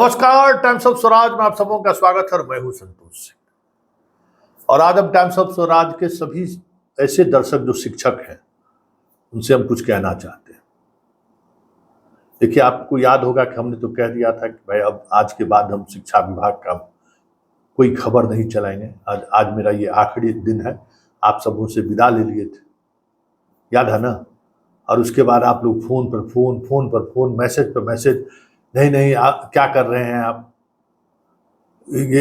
नमस्कार, times of Swaraj में आप सबों का स्वागत है और मैं हूं संतोष सिंह। और आज हम टाइम्स ऑफ स्वराज के सभी ऐसे दर्शक जो शिक्षक हैं उनसे हम कुछ कहना चाहते हैं। देखिए, आपको याद होगा कि हमने तो कह दिया था कि भाई अब आज के बाद हम शिक्षा विभाग का कोई खबर नहीं चलाएंगे। आज मेरा ये आखिरी दिन है, आप सबों से विदा ले लिए थे, याद है ना। और उसके बाद आप लोग फोन पर फोन, मैसेज पर मैसेज, नहीं नहीं आप क्या कर रहे हैं आप। ये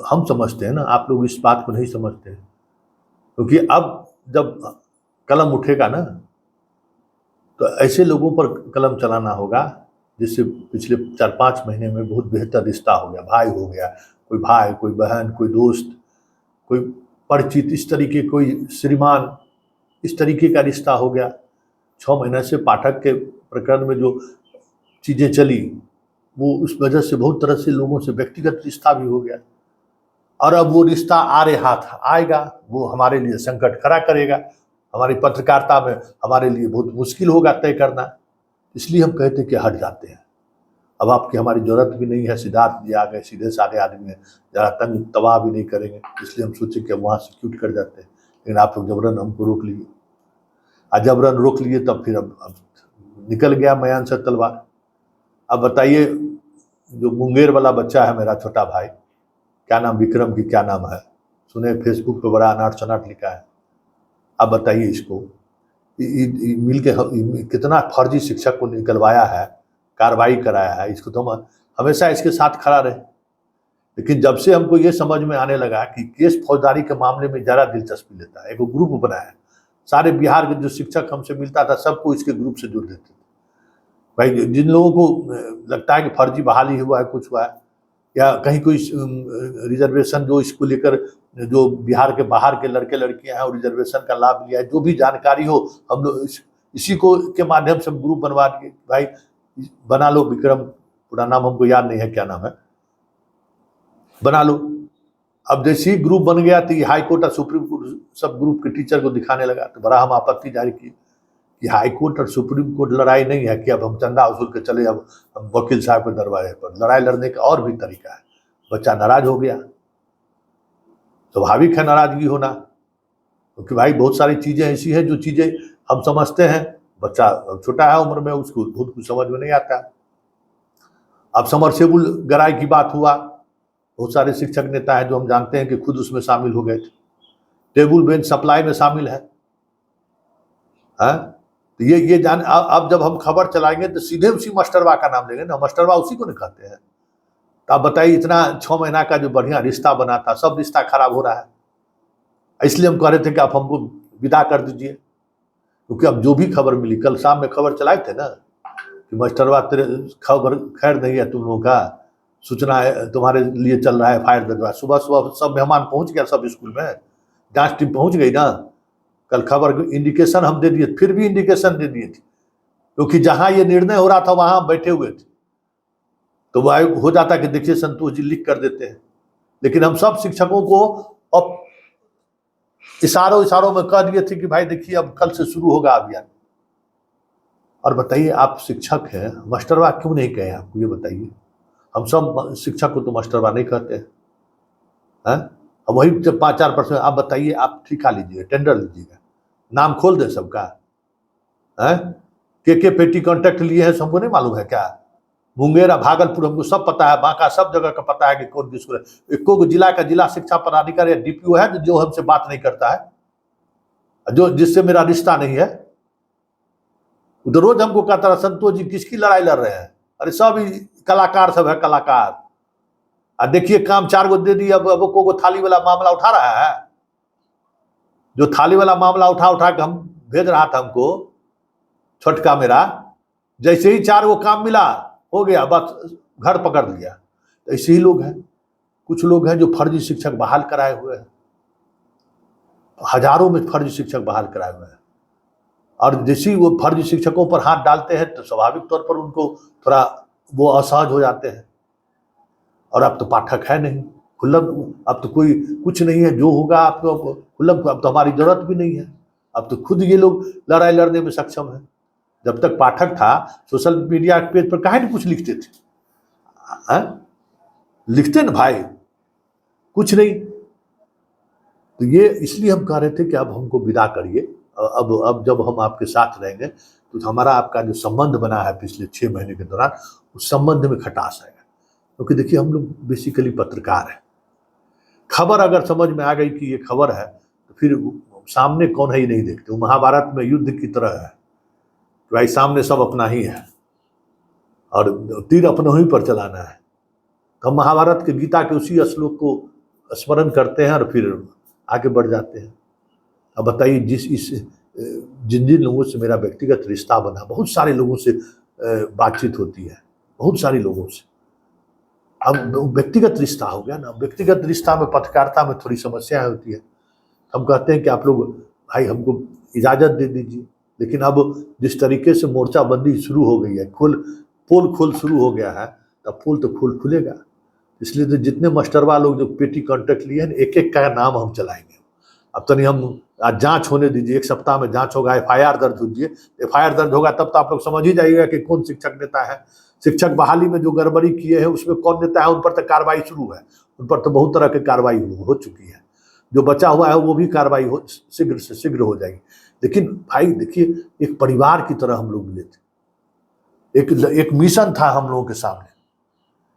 हम समझते हैं ना, आप लोग इस बात को नहीं समझते हैं, क्योंकि अब जब कलम उठेगा ना तो ऐसे लोगों पर कलम चलाना होगा जिससे पिछले 4-5 महीने में बहुत बेहतर रिश्ता हो गया, भाई हो गया, कोई भाई, कोई बहन, कोई दोस्त, कोई परिचित, इस तरीके, कोई श्रीमान, इस तरीके का रिश्ता हो गया। 6 महीने से पाठक के प्रकरण में जो चीज़ें चली वो उस वजह से बहुत तरह से लोगों से व्यक्तिगत रिश्ता भी हो गया। और अब वो रिश्ता आड़े हाथ आएगा, वो हमारे लिए संकट खड़ा करेगा, हमारी पत्रकारिता में हमारे लिए बहुत मुश्किल होगा तय करना। इसलिए हम कहते कि हट जाते हैं, अब आपकी हमारी ज़रूरत भी नहीं है। सिद्धार्थ जी आ गए, सीधे साधे आदमी हैं, ज़रा तंग तबाह भी नहीं करेंगे, इसलिए हम सोचे कि वहाँ से क्यूट कर जाते हैं। लेकिन आप लोग जबरन हमको रोक लिए, जबरन रोक लिए, तब फिर अब निकल गया मयान से तलवार। अब बताइए, जो मुंगेर वाला बच्चा है मेरा छोटा भाई, क्या नाम, विक्रम की क्या नाम है, सुने फेसबुक पे बड़ा अनाट शनाट लिखा है। अब बताइए, इसको मिल के कितना फर्जी शिक्षक को निकलवाया है, कार्रवाई कराया है। इसको तो हम हमेशा इसके साथ खड़ा रहे, लेकिन जब से हमको ये समझ में आने लगा कि केस फौजदारी के मामले में ज़्यादा दिलचस्पी लेता है, एक ग्रुप बनाया, सारे बिहार के जो शिक्षक हमसे मिलता था सबको इसके ग्रुप से जोड़ देते थे। भाई जिन लोगों को लगता है कि फर्जी बहाली हुआ है, कुछ हुआ है, या कहीं कोई रिजर्वेशन जो इसको लेकर जो बिहार के बाहर के लड़के लड़कियां हैं और रिजर्वेशन का लाभ लिया है, जो भी जानकारी हो, हम लोग इसी को के माध्यम से ग्रुप बनवा दिए। भाई बना लो, विक्रम पूरा नाम हमको याद नहीं है, क्या नाम है, बना लो। अब जैसे ही ग्रुप बन गया तो हाई कोर्ट और सुप्रीम कोर्ट सब ग्रुप के टीचर को दिखाने लगा, तो बड़ा हम आपत्ति जारी की कि हाई कोर्ट और सुप्रीम कोर्ट लड़ाई नहीं है कि अब हम चंदा वसूल के चले अब हम वकील साहब के दरवाजे पर। लड़ाई लड़ने का और भी तरीका है। बच्चा नाराज हो गया, स्वाभाविक है नाराजगी होना, क्योंकि भाई बहुत सारी चीज़ें ऐसी हैं जो चीज़ें हम समझते हैं, बच्चा छोटा है उम्र में, उसको बहुत कुछ समझ में नहीं आता। अब समरसेबुल गराई की बात हुआ, बहुत सारे शिक्षक नेता हैं जो हम जानते हैं कि खुद उसमें शामिल हो गए थे। टेबल बेंच सप्लाई में शामिल है, तो ये जान, अब जब हम खबर चलाएंगे तो सीधे उसी मास्टरवा का नाम लेंगे ना, मास्टरवा उसी को नहीं कहते हैं। तो आप बताइए, इतना 6 महीना का जो बढ़िया रिश्ता बना था, सब रिश्ता खराब हो रहा है। इसलिए हम कह रहे थे कि आप हमको विदा कर दीजिए, क्योंकि अब जो भी खबर मिली, कल शाम में खबर चलाए थे ना कि मास्टरवा तेरे खबर खैर नहीं है, तुम लोगों का सूचना है, तुम्हारे लिए चल रहा है FIR दर्ज। सुबह सुबह सब मेहमान पहुंच गया, सब स्कूल में जांच टीम पहुंच गई ना। कल खबर इंडिकेशन हम दे दिए, फिर भी इंडिकेशन दे दिए थे, क्योंकि जहां ये निर्णय हो रहा था वहां बैठे हुए थे, तो वह हो जाता कि देखिए संतोष जी लिख कर देते हैं। लेकिन हम सब शिक्षकों को अब इशारों में कह दिए थे कि भाई देखिए अब कल से शुरू होगा अभियान। और बताइए, आप शिक्षक हैं, मास्टरवा क्यों नहीं कहे आपको, ये बताइए। हम सब शिक्षक को तो मास्टरवा नहीं कहते हैं, अब वही 5-4%। आप बताइए, आप ठिका लीजिए, टेंडर लीजिएगा, नाम खोल दे सबका, है के पेटी कॉन्ट्रैक्ट लिए हैं, सबको नहीं मालूम है क्या। मुंगेर, भागलपुर हमको सब पता है, बांका, सब जगह का पता है कि कौन किसको। एको जिला का जिला शिक्षा पदाधिकारी या DPO है जो हमसे बात नहीं करता है, जो जिससे मेरा रिश्ता नहीं है। तो रोज हमको कहता है, संतोष जी किसकी लड़ाई लड़ रहे हैं। अरे सब कलाकार सब है, कलाकार। देखिए काम 4 गो दे दी, अब को थाली वाला मामला उठा रहा है, जो थाली वाला मामला उठा के हम भेज रहा था हमको, छोटका मेरा, जैसे ही 4 गो काम मिला हो गया, बस घर पकड़ लिया। तो ऐसे ही लोग हैं, कुछ लोग हैं जो फर्जी शिक्षक बहाल कराए हुए हैं, हजारों में फर्जी शिक्षक बहाल कराए हुए हैं। और जैसे ही वो फर्जी शिक्षकों पर हाथ डालते हैं तो स्वाभाविक तौर पर उनको थोड़ा वो असहज हो जाते हैं। और अब तो पाठक है नहीं खुल्लम, अब तो कोई कुछ नहीं है, जो होगा आपको खुल्लम, अब तो हमारी जरूरत भी नहीं है। अब तो खुद ये लोग लड़ाई लड़ने में सक्षम है। जब तक पाठक था, सोशल मीडिया पेज पर काहे नहीं कुछ लिखते थे। लिखते ना भाई, कुछ नहीं। तो ये इसलिए हम कह रहे थे कि अब हमको विदा करिए। अब जब हम आपके साथ रहेंगे तो हमारा आपका जो संबंध बना है पिछले 6 महीने के दौरान, उस संबंध में खटास आएगा। क्योंकि देखिए, हम लोग बेसिकली पत्रकार हैं। खबर अगर समझ में आ गई कि ये खबर है, तो फिर सामने कौन है ही नहीं देखते। वो महाभारत में युद्ध की तरह है, तो भाई सामने सब अपना ही है और तीर अपनों ही पर चलाना है। तो हम महाभारत के गीता के उसी श्लोक को स्मरण करते हैं और फिर आगे बढ़ जाते हैं। अब बताइए, जिन जिन लोगों से मेरा व्यक्तिगत रिश्ता बना, बहुत सारे लोगों से बातचीत होती है, बहुत सारे लोगों से। अब व्यक्तिगत रिश्ता हो गया ना। व्यक्तिगत रिश्ता में, पत्रकारिता में थोड़ी समस्याएं होती है। हम कहते हैं कि आप लोग भाई हमको इजाज़त दे दीजिए, लेकिन अब जिस तरीके से मोर्चाबंदी शुरू हो गई है, पोल खोल शुरू हो गया है, तब पोल तो खुलेगा। इसलिए तो जितने मास्टरवा लोग जो पेटी कॉन्ट्रैक्ट लिए हैं, एक एक का नाम हम चलाएंगे। अब तो नहीं, हम आज जांच होने दीजिए, 1 सप्ताह में जांच होगा, FIR दर्ज होगी। FIR दर्ज होगा तब तो आप लोग समझ ही जाइएगा कि कौन शिक्षक नेता है। शिक्षक बहाली में जो गड़बड़ी किए हैं उसमें कौन नेता है, उन पर तो कार्रवाई शुरू है। उन पर तो बहुत तरह की कार्रवाई हो चुकी है। जो बचा हुआ है वो भी कार्रवाई शीघ्र से शीघ्र हो जाएगी। लेकिन भाई देखिए, एक परिवार की तरह हम लोग मिले थे। एक मिशन था हम लोगों के सामने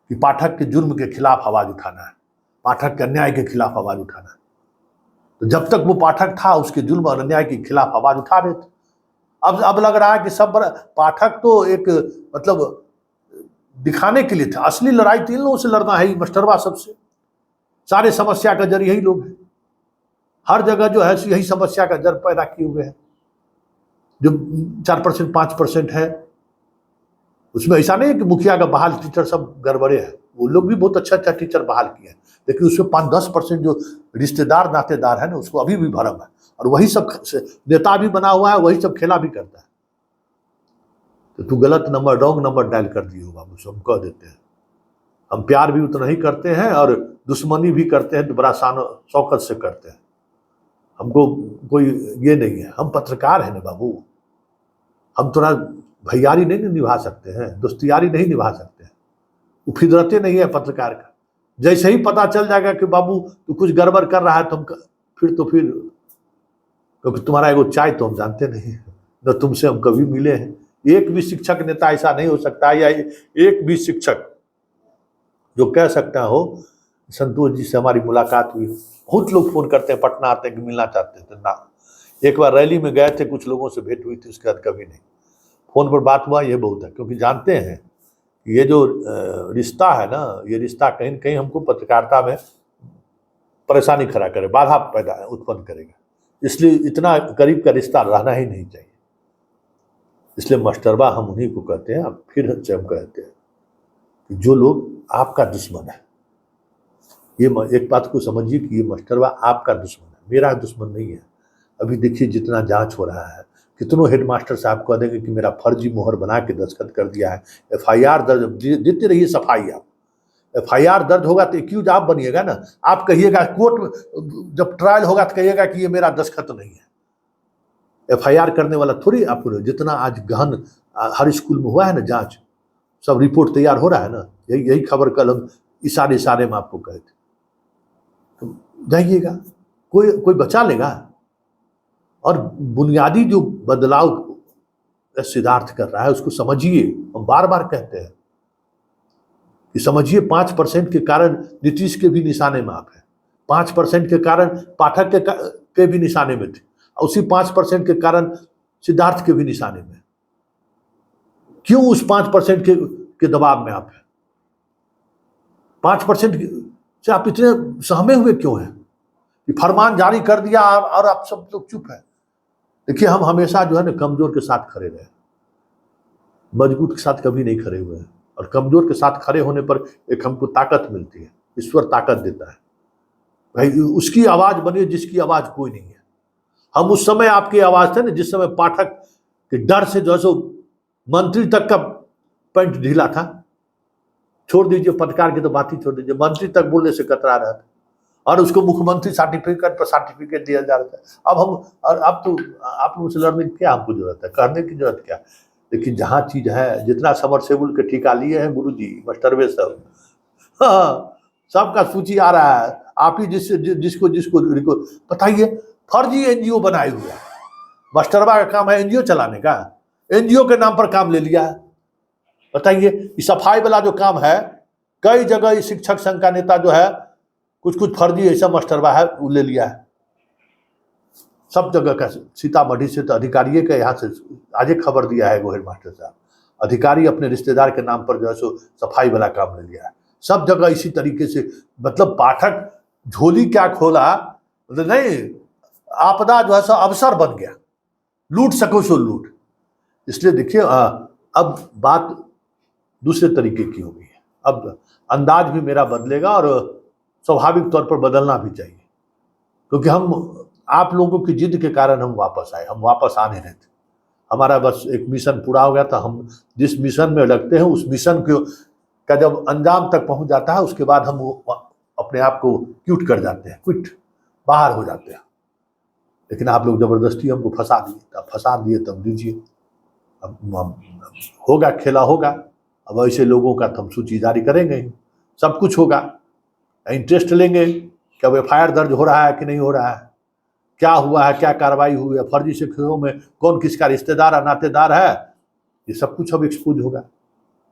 कि पाठक के जुर्म के खिलाफ आवाज उठाना है, पाठक के अन्याय के खिलाफ आवाज उठाना है। तो जब तक वो पाठक था, उसके जुल्म और अन्याय के खिलाफ आवाज उठा रहे थे। अब लग रहा है कि सब पाठक तो एक मतलब दिखाने के लिए था। असली लड़ाई 3 लोगों से लड़ना है, मास्टरवा सबसे। सारे समस्या का जड़ यही लोग हैं। हर जगह जो है यही समस्या का जड़ पैदा किए हुए हैं। जो 4% 5% है, उसमें ऐसा नहीं है कि मुखिया का बहाल टीचर सब गड़बड़े हैं। वो लोग भी बहुत अच्छा टीचर बहाल किए हैं, लेकिन उसमें 5-10% जो रिश्तेदार नातेदार है ना, उसको अभी भी भरम है। और वही सब नेता भी बना हुआ है, वही सब खेला भी करता है। तो तू गलत नंबर, रॉन्ग नंबर डायल कर दिए होगा, मुझे हम कह देते हैं। हम प्यार भी उतना ही करते हैं और दुश्मनी भी करते हैं तो बड़ा शौकत से करते हैं। हमको कोई ये नहीं है। हम पत्रकार हैं ना बाबू। हम थोड़ा भैयारी नहीं निभा सकते हैं, दोस्तियारी नहीं निभा सकते हैं। वो फितरते नहीं है पत्रकार का। जैसे ही पता चल जाएगा कि बाबू तू कुछ गड़बड़ कर रहा है, तो हम फिर क्योंकि तुम्हारा एगो चाय तो हम जानते नहीं, न तुमसे हम कभी मिले हैं। एक भी शिक्षक नेता ऐसा नहीं हो सकता, या एक भी शिक्षक जो कह सकता हो संतोष जी से हमारी मुलाकात हुई। बहुत लोग फोन करते हैं, पटना आते हैं कि मिलना चाहते थे ना। एक बार रैली में गए थे, कुछ लोगों से भेंट हुई थी, उसके बाद कभी नहीं। फोन पर बात हुआ, ये बहुत है। क्योंकि जानते हैं ये जो रिश्ता है ना, ये रिश्ता कहीं न कहीं हमको पत्रकारिता में परेशानी खड़ा करे, बाधा पैदा उत्पन्न करेगा। इसलिए इतना करीब का रिश्ता रहना ही नहीं चाहिए। इसलिए मास्टरवा हम उन्हीं को कहते हैं। अब फिर से हम कहते हैं कि जो लोग आपका दुश्मन है, ये एक बात को समझिए कि ये मास्टरवा आपका दुश्मन है, मेरा दुश्मन नहीं है। अभी देखिए जितना जांच हो रहा है, कितनों हेडमास्टर साहब कह देंगे कि मेरा फर्जी मोहर बना के दस्तखत कर दिया है। FIR दर्ज देते रहिए, सफाई आप। FIR दर्ज होगा तो एक्यूज आप बनिएगा ना। आप कहिएगा कोर्ट में जब ट्रायल होगा तो कहिएगा कि ये मेरा दस्तखत नहीं है। FIR करने वाला थोड़ी आपको। जितना आज गहन हर स्कूल में हुआ है ना जांच, सब रिपोर्ट तैयार हो रहा है ना। यही खबर कल हम इशारे में आपको कहे थे। तो जाइएगा, कोई बचा लेगा। और बुनियादी जो बदलाव सिद्धार्थ कर रहा है उसको समझिए। हम बार बार कहते हैं कि समझिए, 5% के कारण नीतीश के भी निशाने में आप है, 5% के कारण पाठक के भी निशाने में थे, उसी 5% के कारण सिद्धार्थ के भी निशाने में। क्यों उस 5% के दबाव में आप है? 5% से आप इतने सहमे हुए क्यों हैं कि फरमान जारी कर दिया और आप सब लोग चुप है? देखिए, हम हमेशा जो है ना कमजोर के साथ खड़े रहे, मजबूत के साथ कभी नहीं खड़े हुए हैं। और कमजोर के साथ खड़े होने पर एक हमको ताकत मिलती है, ईश्वर ताकत देता है। भाई उसकी आवाज बनिए जिसकी आवाज कोई नहीं है। हम उस समय आपकी आवाज थे ना, जिस समय पाठक के डर से जो है मंत्री तक का पैंट ढीला था। छोड़ दीजिए पत्रकार की तो बात ही छोड़ दीजिए, मंत्री तक बोलने से कतरा रहा था और उसको मुख्यमंत्री सर्टिफिकेट पर सर्टिफिकेट दिया जा रहा था। अब हम, और अब तो आप लोगों से लड़ने की क्या हमको जरूरत है, कहने की जरूरत क्या? लेकिन जहाँ चीज है, जितना सबमर्सिबल के ठिका लिए हैं गुरुजी मास्टरवे सब, हाँ, सबका सूची आ रहा है। आप ही जिसको जिसको बताइए, फर्जी एनजीओ बनाए हुए हैं। मास्टरवा का काम है एनजीओ चलाने का, एनजीओ के नाम पर काम ले लिया है। बताइए, सफाई वाला जो काम है, कई जगह शिक्षक संघ का नेता जो है कुछ फर्जी ऐसा मास्टरवा है वो ले लिया है। सब जगह का, सीतामढ़ी से तो अधिकारी के यहाँ से आज एक खबर दिया है गोहिल मास्टर साहब, अधिकारी अपने रिश्तेदार के नाम पर जो है सो सफाई वाला काम ले लिया है। सब जगह इसी तरीके से, मतलब पाठक झोली क्या खोला, मतलब नहीं, आपदा जो है सो अवसर बन गया, लूट सको सो लूट। इसलिए देखिए अब बात दूसरे तरीके की हो गई है। अब अंदाज भी मेरा बदलेगा और स्वाभाविक तौर पर बदलना भी चाहिए, क्योंकि हम आप लोगों की जिद के कारण हम वापस आए, हम वापस आने रहे थे। हमारा बस एक मिशन पूरा हो गया था। हम जिस मिशन में लगते हैं उस मिशन का जब अंजाम तक पहुंच जाता है, उसके बाद हम अपने आप को क्यूट कर जाते हैं, क्विट, बाहर हो जाते हैं। लेकिन आप लोग जबरदस्ती हमको फंसा दिए, तब फंसा दिए तब दीजिए, अब होगा, खेला होगा। अब ऐसे लोगों का तो हम सूची जारी करेंगे, सब कुछ होगा। इंटरेस्ट लेंगे कि अब FIR दर्ज हो रहा है कि नहीं हो रहा है, क्या हुआ है, क्या कार्रवाई हुई है, फर्जी शिक्षकों में कौन किसका रिश्तेदार है, नातेदार है, ये सब कुछ अब एक्सपोज होगा।